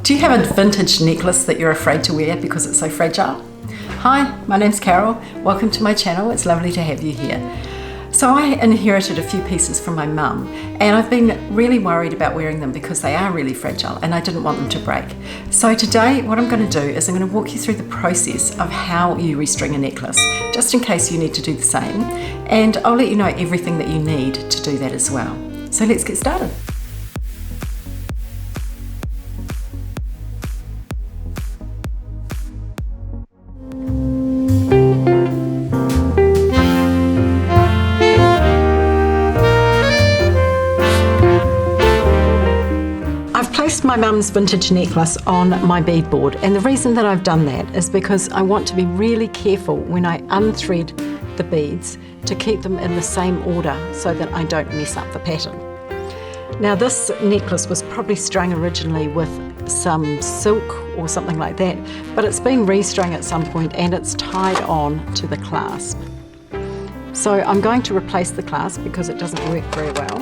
Do you have a vintage necklace that you're afraid to wear because it's so fragile? Hi, my name's Carol. Welcome to my channel. It's lovely to have you here. So I inherited a few pieces from my mum, and I've been really worried about wearing them because they are really fragile and I didn't want them to break. So today what I'm going to do is I'm going to walk you through the process of how you restring a necklace, just in case you need to do the same, and I'll let you know everything that you need to do that as well. So let's get started. I've placed my mum's vintage necklace on my bead board, and the reason that I've done that is because I want to be really careful when I unthread the beads to keep them in the same order so that I don't mess up the pattern. Now this necklace was probably strung originally with some silk or something like that, but it's been restrung at some point and it's tied on to the clasp. So I'm going to replace the clasp because it doesn't work very well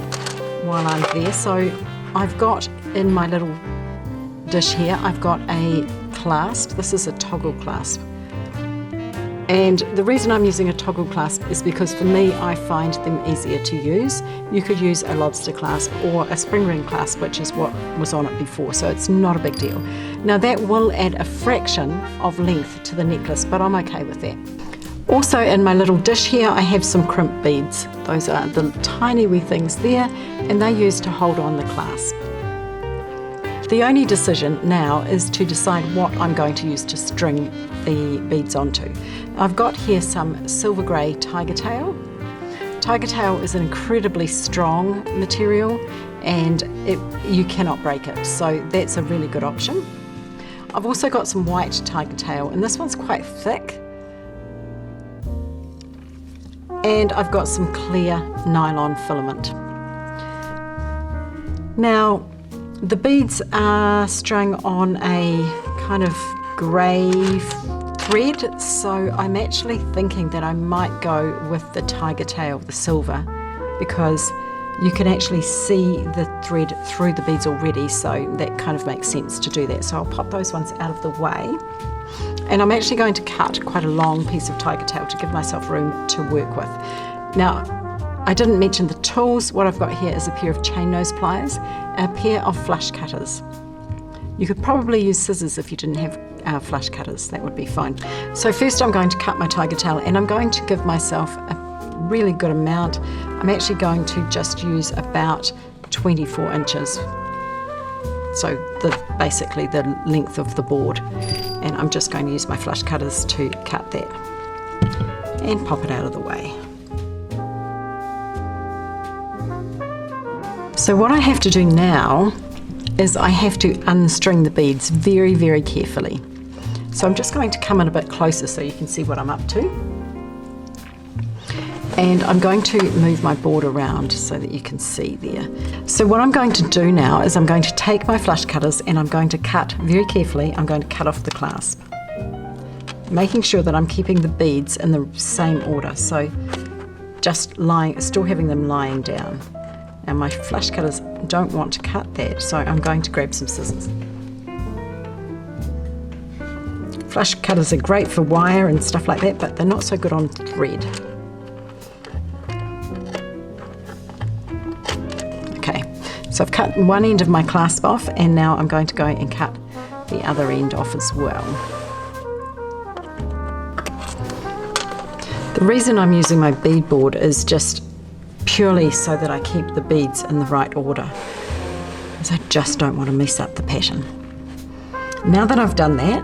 while I'm there. So I've got in my little dish here, I've got a clasp. This is a toggle clasp. And the reason I'm using a toggle clasp is because for me, I find them easier to use. You could use a lobster clasp or a spring ring clasp, which is what was on it before, so it's not a big deal. Now that will add a fraction of length to the necklace, but I'm okay with that. Also in my little dish here, I have some crimp beads. Those are the tiny wee things there, and they're used to hold on the clasp. The only decision now is to decide what I'm going to use to string the beads onto. I've got here some silver grey tiger tail. Tiger tail is an incredibly strong material and you cannot break it, so that's a really good option. I've also got some white tiger tail, and this one's quite thick. And I've got some clear nylon filament. Now, the beads are strung on a kind of grey thread, so I'm actually thinking that I might go with the tiger tail, the silver, because you can actually see the thread through the beads already, so that kind of makes sense to do that. So I'll pop those ones out of the way. And I'm actually going to cut quite a long piece of tiger tail to give myself room to work with. Now, I didn't mention the tools. What I've got here is a pair of chain nose pliers, a pair of flush cutters. You could probably use scissors if you didn't have flush cutters, that would be fine. So first I'm going to cut my tiger tail, and I'm going to give myself a really good amount. I'm actually going to just use about 24 inches. So basically the length of the board. And I'm just going to use my flush cutters to cut that and pop it out of the way. So what I have to do now is I have to unstring the beads very, very carefully. So I'm just going to come in a bit closer so you can see what I'm up to. And I'm going to move my board around so that you can see there. So what I'm going to do now is I'm going to take my flush cutters and I'm going to cut very carefully. I'm going to cut off the clasp, making sure that I'm keeping the beads in the same order. So just still having them lying down. And my flush cutters don't want to cut that, so I'm going to grab some scissors. Flush cutters are great for wire and stuff like that, but they're not so good on thread. Okay, so I've cut one end of my clasp off, and now I'm going to go and cut the other end off as well. The reason I'm using my bead board is just purely so that I keep the beads in the right order, because I just don't want to mess up the pattern. Now that I've done that,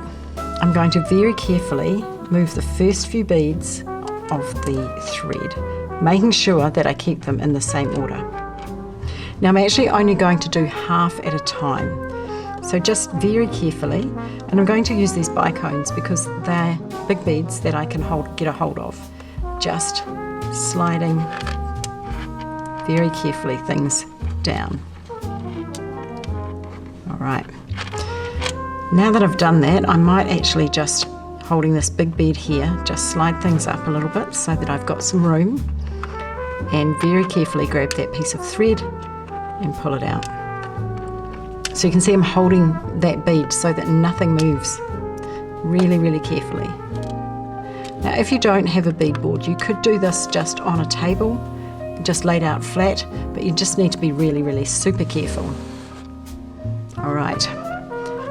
I'm going to very carefully move the first few beads of the thread, making sure that I keep them in the same order. Now I'm actually only going to do half at a time, so just very carefully, and I'm going to use these bicones because they're big beads that I can get a hold of, just sliding very carefully things down. All right. Now that I've done that, I might actually just, holding this big bead here, just slide things up a little bit so that I've got some room, and very carefully grab that piece of thread and pull it out. So you can see I'm holding that bead so that nothing moves really, really carefully. Now, if you don't have a bead board, you could do this just on a table, just laid out flat, but you just need to be really, really super careful. All right,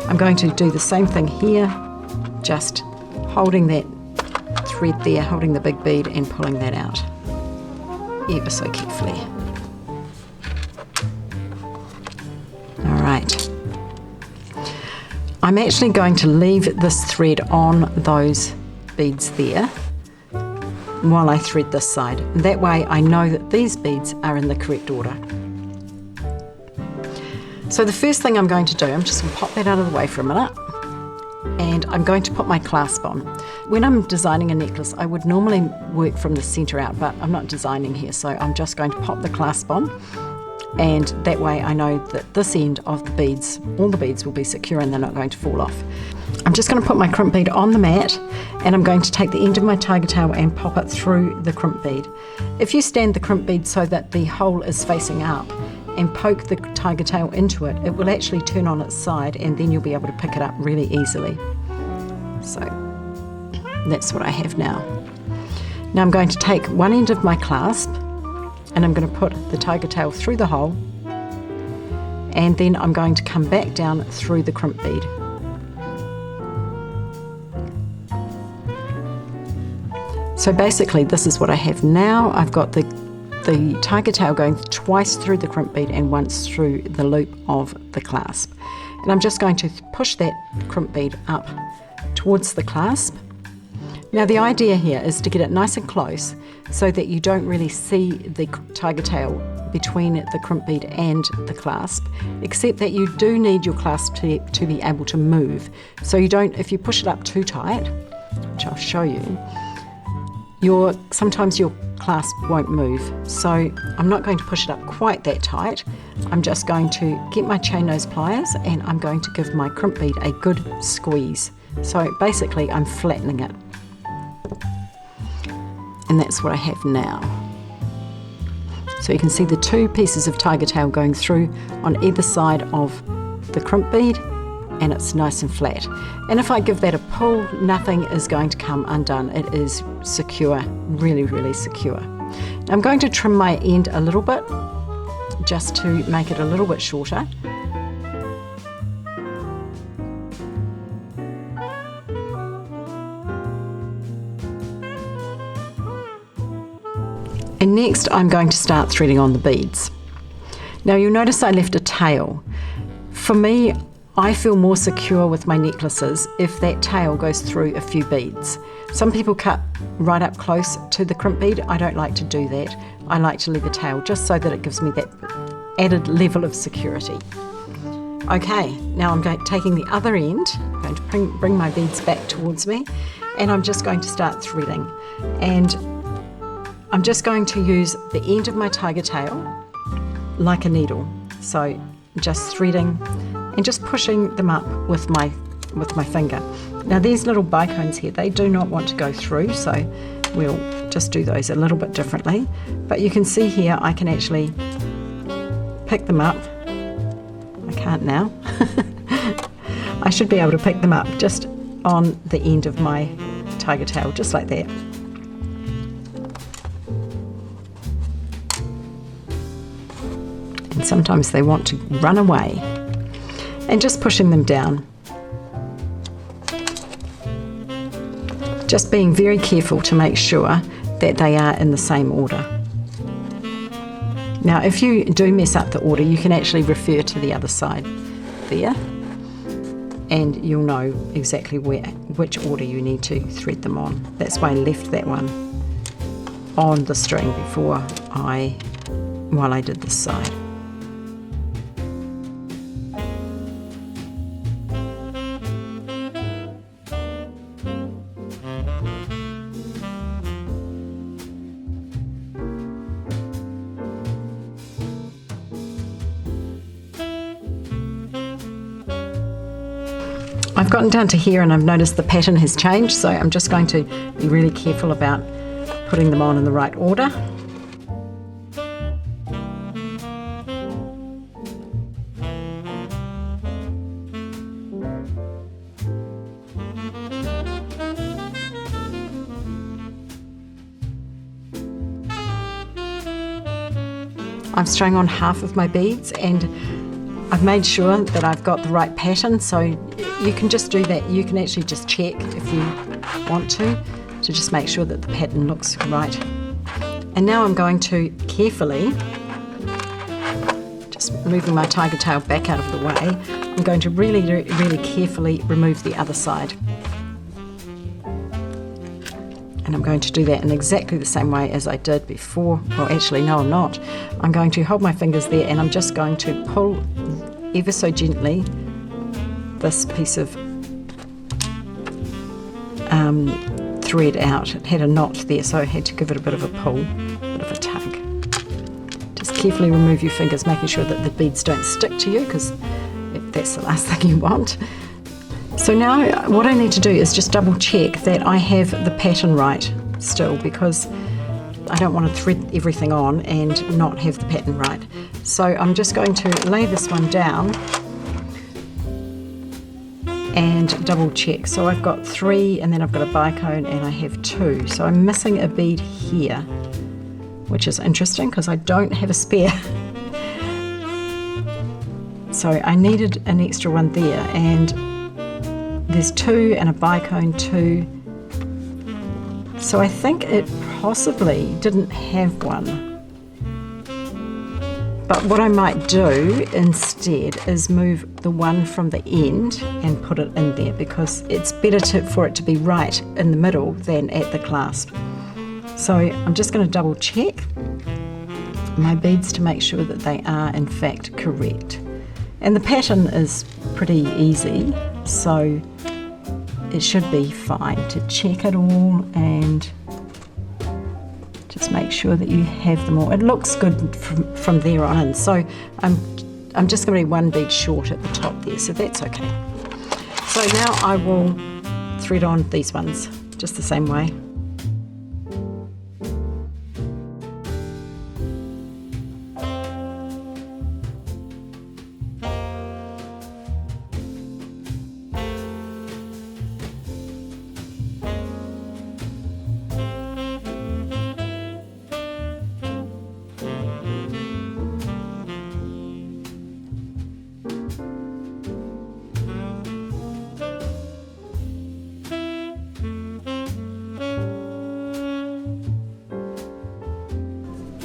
I'm going to do the same thing here, just holding that thread there, holding the big bead and pulling that out ever so carefully. All right. I'm actually going to leave this thread on those beads there while I thread this side. That way I know that these beads are in the correct order. So the first thing I'm going to do, I'm just going to pop that out of the way for a minute, and I'm going to put my clasp on. When I'm designing a necklace, I would normally work from the center out, but I'm not designing here, so I'm just going to pop the clasp on, and that way I know that this end of the beads, all the beads will be secure and they're not going to fall off. I'm just going to put my crimp bead on the mat, and I'm going to take the end of my tiger tail and pop it through the crimp bead. If you stand the crimp bead so that the hole is facing up and poke the tiger tail into it, it will actually turn on its side, and then you'll be able to pick it up really easily. So that's what I have now. Now I'm going to take one end of my clasp and I'm going to put the tiger tail through the hole, and then I'm going to come back down through the crimp bead. So basically this is what I have now. I've got the tiger tail going twice through the crimp bead and once through the loop of the clasp. And I'm just going to push that crimp bead up towards the clasp. Now the idea here is to get it nice and close so that you don't really see the tiger tail between the crimp bead and the clasp, except that you do need your clasp to be able to move. So you don't, if you push it up too tight, which I'll show you, sometimes your clasp won't move. So I'm not going to push it up quite that tight. I'm just going to get my chain nose pliers and I'm going to give my crimp bead a good squeeze. So basically I'm flattening it. And that's what I have now. So you can see the two pieces of tiger tail going through on either side of the crimp bead, and it's nice and flat. And if I give that a pull, nothing is going to come undone. It is secure, really, really secure. Now I'm going to trim my end a little bit, just to make it a little bit shorter. And next I'm going to start threading on the beads. Now you'll notice I left a tail. For me, I feel more secure with my necklaces if that tail goes through a few beads. Some people cut right up close to the crimp bead. I don't like to do that. I like to leave a tail just so that it gives me that added level of security. Okay, now I'm taking the other end. I'm going to bring my beads back towards me, and I'm just going to start threading. And I'm just going to use the end of my tiger tail like a needle. So just threading and just pushing them up with my finger. Now these little bicones here, they do not want to go through, so we'll just do those a little bit differently. But you can see here I can actually pick them up. I can't now. I should be able to pick them up just on the end of my tiger tail, just like that. And sometimes they want to run away. And just pushing them down. Just being very careful to make sure that they are in the same order. Now if you do mess up the order, you can actually refer to the other side there, and you'll know exactly which order you need to thread them on. That's why I left that one on the string while I did this side. I've gotten down to here and I've noticed the pattern has changed, so I'm just going to be really careful about putting them on in the right order. I'm strung on half of my beads, and I've made sure that I've got the right pattern, so you can just do that. You can actually just check if you want to just make sure that the pattern looks right. And now I'm going to carefully, just moving my tiger tail back out of the way, I'm going to really carefully remove the other side. And I'm going to do that in exactly the same way as I did before. Well, actually, no, I'm not. I'm going to hold my fingers there, and I'm just going to pull ever so gently this piece of thread out. It had a knot there, so I had to give it a bit of a pull, a bit of a tug. Just carefully remove your fingers, making sure that the beads don't stick to you, because that's the last thing you want. So now what I need to do is just double check that I have the pattern right still, because I don't want to thread everything on and not have the pattern right. So I'm just going to lay this one down and double check. So I've got 3, and then I've got a bicone, and I have 2. So I'm missing a bead here, which is interesting because I don't have a spare. So I needed an extra one there, and there's 2 and a bicone 2. So I think it possibly didn't have one. But what I might do instead is move the one from the end and put it in there, because it's better for it to be right in the middle than at the clasp. So I'm just going to double check my beads to make sure that they are in fact correct. And the pattern is pretty easy, so it should be fine to check it all and just make sure that you have them all. It looks good from there on in. So I'm just going to be 1 bead short at the top there, so that's okay. So now I will thread on these ones just the same way.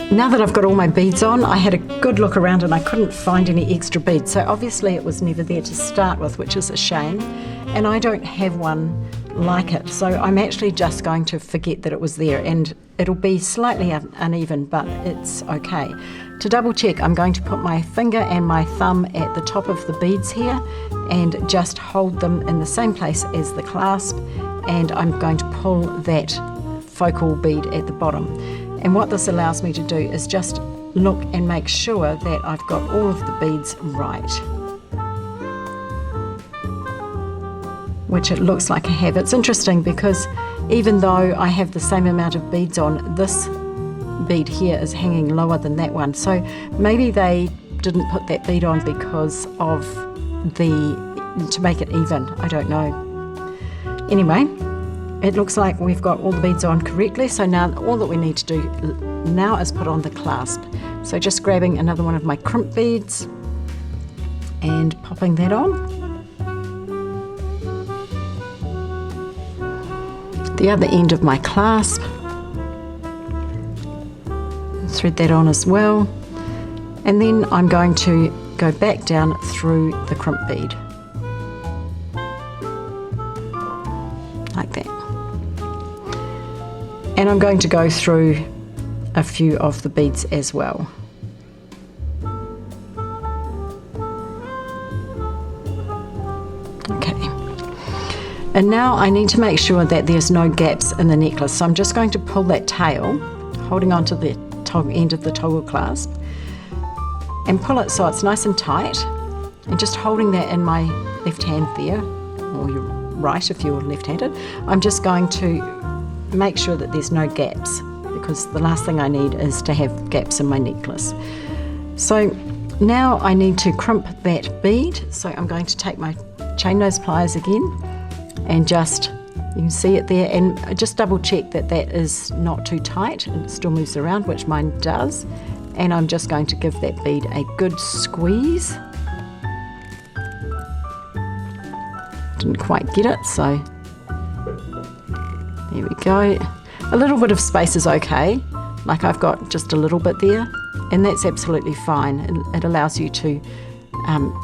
Now that I've got all my beads on, I had a good look around and I couldn't find any extra beads. So obviously it was never there to start with, which is a shame. And I don't have one like it. So I'm actually just going to forget that it was there, and it'll be slightly uneven, but it's okay. To double check, I'm going to put my finger and my thumb at the top of the beads here and just hold them in the same place as the clasp. And I'm going to pull that focal bead at the bottom. And what this allows me to do is just look and make sure that I've got all of the beads right, which it looks like I have. It's interesting because even though I have the same amount of beads on, this bead here is hanging lower than that one. So maybe they didn't put that bead on because of to make it even. I don't know. Anyway, it looks like we've got all the beads on correctly, so now all that we need to do now is put on the clasp. So just grabbing another one of my crimp beads and popping that on. The other end of my clasp, thread that on as well, and then I'm going to go back down through the crimp bead like that. And I'm going to go through a few of the beads as well. Okay. And now I need to make sure that there's no gaps in the necklace. So I'm just going to pull that tail, holding onto the end of the toggle clasp, and pull it so it's nice and tight, and just holding that in my left hand there, or your right if you're left-handed. I'm just going to make sure that there's no gaps, because the last thing I need is to have gaps in my necklace. So now I need to crimp that bead, so I'm going to take my chain nose pliers again and just, you can see it there, and just double check that that is not too tight and it still moves around, which mine does, and I'm just going to give that bead a good squeeze. Didn't quite get it, so there we go. A little bit of space is okay, like I've got just a little bit there, and that's absolutely fine. It allows you to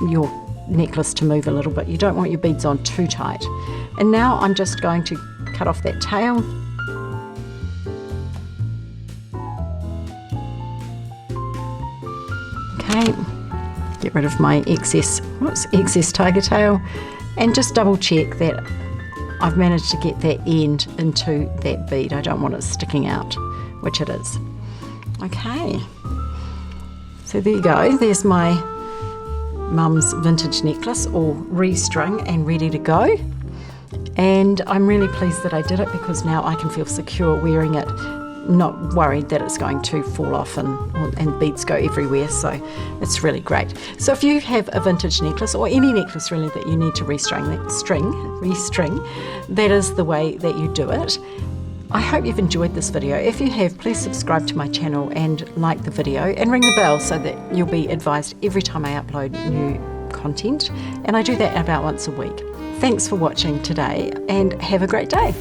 your necklace to move a little bit. You don't want your beads on too tight. And now I'm just going to cut off that tail. Okay, get rid of my excess tiger tail, and just double check that I've managed to get that end into that bead. I don't want it sticking out, which it is. Okay, so there you go. There's my mum's vintage necklace, all restring and ready to go. And I'm really pleased that I did it, because now I can feel secure wearing it, not worried that it's going to fall off and beads go everywhere. So it's really great. So if you have a vintage necklace, or any necklace really that you need to restring, that is the way that you do it. I hope you've enjoyed this video. If you have, please subscribe to my channel and like the video and ring the bell so that you'll be advised every time I upload new content. And I do that about once a week. Thanks for watching today, and have a great day.